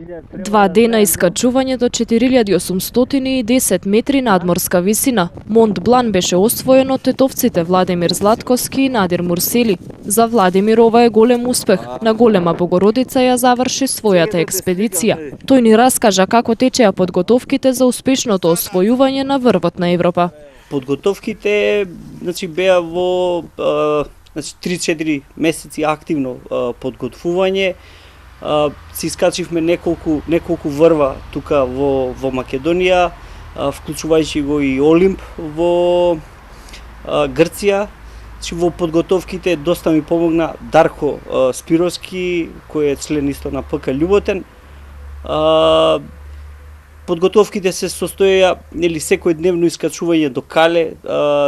2 дена искачување до 4810 метри надморска висина. Монт Блан беше освоен од тетовците Владимир Златковски и Надир Мурсели. За Владимир ова е голем успех. На Голема Богородица ја заврши својата експедиција. Тој ни раскажа како течеа подготовките за успешното освојување на врвот на Европа. Подготовките беа во 3-4 месеци активно подготвување. Си искачивме неколку врва тука во Македонија, вклучувајќи го и Олимп во Грција. Во подготовките доста ми помогна Дарко Спировски, кој е член исто на ПК Љуботен. Подготовките се состоја секојдневно искачување до Кале,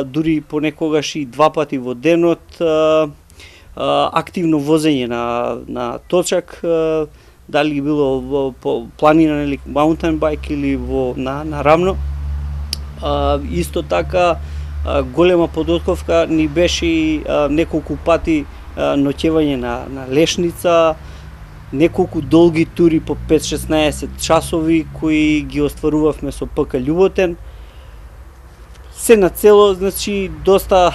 дури понекогаш и 2 пати во денот, активно возење на точак, дали било по планина или маунтен байк или на рамно. Исто така голема подготовка ни беше и неколку пати ноќевање на Лешница, неколку долги тури по 5-16 часови кои ги остварувавме со ПК Љуботен. Се на цело, доста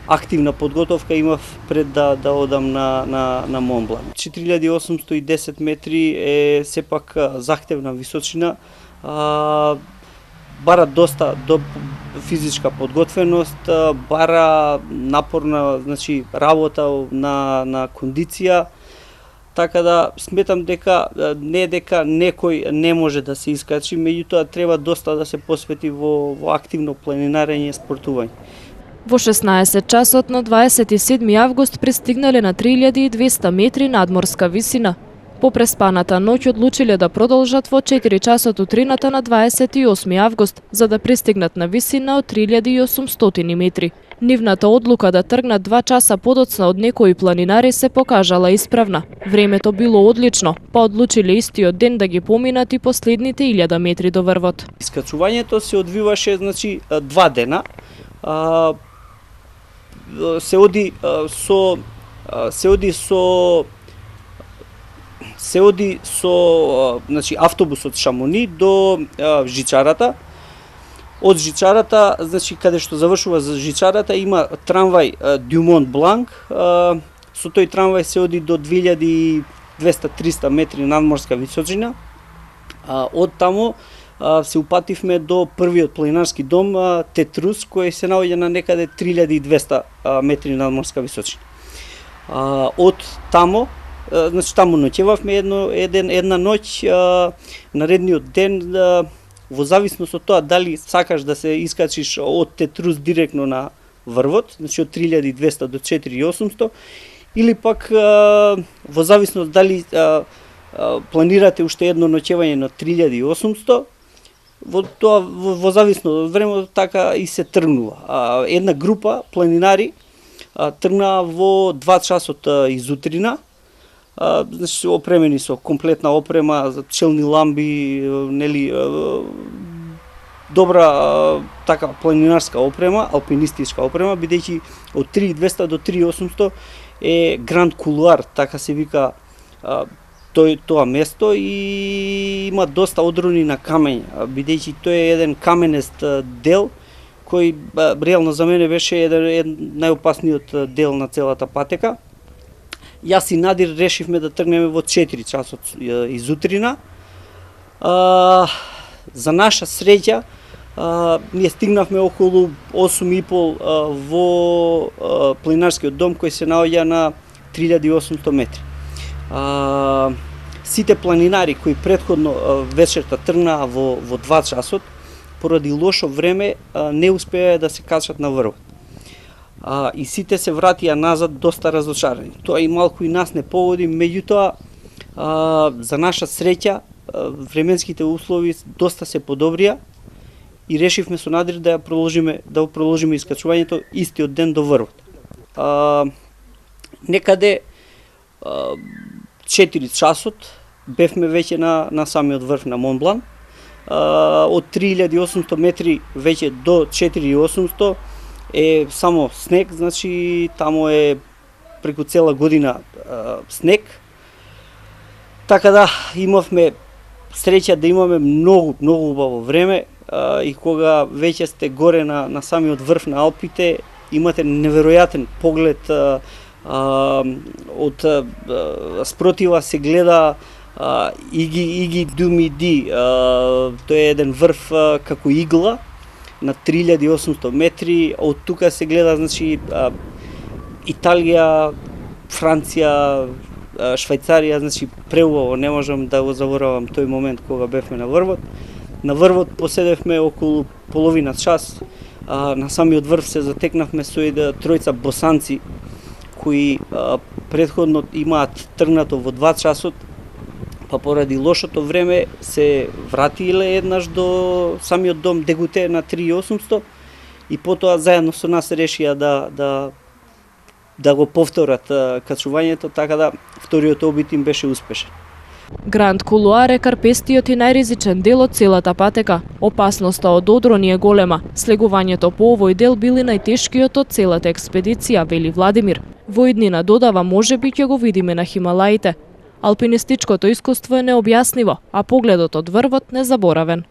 активна подготовка имав пред да одам на Монт Блан. 4810 метри е сепак захтевна височина, бара доста физичка подготвеност, бара напорна работа на кондиција, така да сметам дека некој не може да се искачи, меѓутоа треба доста да се посвети во активно планинарење и спортување. Во 16 часот на 27 август пристигнале на 3200 метри надморска висина. По преспаната ноќ одлучиле да продолжат во 4 часот утрината на 28 август, за да пристигнат на висина од 3800 метри. Нивната одлука да тргнат 2 часа подоцна од некои планинари се покажала исправна. Времето било одлично, па одлучиле истиот ден да ги поминат и последните 1000 метри до врвот. Искачувањето се одвиваше 2 дена. Се оди со автобус од Шамони до Жичарата. Од Жичарата, каде што завршува за Жичарата, има трамвај Дюмонт Бланк. Со тој трамвај се оди до 2200-300 метри надморска височина. Од тамо се упативме до првиот планинарски дом Тетрус, кој се наоѓа на некаде 3200 метри надморска височина. Од тамо, таму ноќевавме една ноќ, наредниот ден, во зависност од тоа дали сакаш да се искачиш од Тетрус директно на врвот, од 3200 до 4800, или пак во зависност дали планирате уште едно ноќевање на 3800, во зависно од времето така и се тргнува. Една група планинари тргнаа во 2 часот изутрина, опремени со комплетна опрема, челни ламби, добра така планинарска опрема, алпинистичка опрема, бидејќи од 3200 до 3800 е Гранд Кулуар, така се вика тоа место, и има доста одрони на камења, бидејќи тој е еден каменест дел кој реално за мене беше еден најопасниот дел на целата патека. Јас и Надир решивме да тргнеме во 4 часот изутрина. За наша среќа, ние стигнавме околу 8:30 во планинарскиот дом кој се наоѓа на 3800 метри. Сите планинари кои претходно вечерта тргнаа во 2 часот, поради лошо време не успеа да се качат на врвот. И сите се вратија назад доста разочарани. Тоа и малку и нас не погоди, меѓутоа за наша среќа временските услови доста се подобрија и решивме со Надир да продолжиме искачувањето истиот ден до врвот. Некаде 4 часот бевме веќе на самиот врв на Монт Блан. Од 3800 метри веќе до 4800 е само снег, значи тамо е преку цела година снег. Така да, имавме среќа да имаме многу убаво време и кога веќе сте горе на самиот врв на Алпите, имате неверојатен поглед од спротива се гледа Иги Думиди. Тој е еден врв како игла на 3800 метри. Од тука се гледа, значи, Италија, Франција, Швајцарија, значи преубаво, не можам да го заборавам тој момент кога бевме на врвот. На врвот поседевме околу половина час. На самиот врв се затекнавме со тројца босанци кои претходно имаат тргнато во 2 часот, па поради лошото време се вратиле еднаш до самиот дом Дегуте на 3800 и потоа заедно со нас решија да го повторат качувањето, така да вториот обид им беше успешен. Гранд Кулуар е карпестиот и најризичен дел од целата патека. Опасноста од одрони е голема. Слегувањето по овој дел били најтешкиот од целата експедиција, вели Владимир. Во иднина додава, можеби ќе го видиме на Хималаите. Алпинистичкото искуство е необјаснливо, а погледот од врвот незаборавен.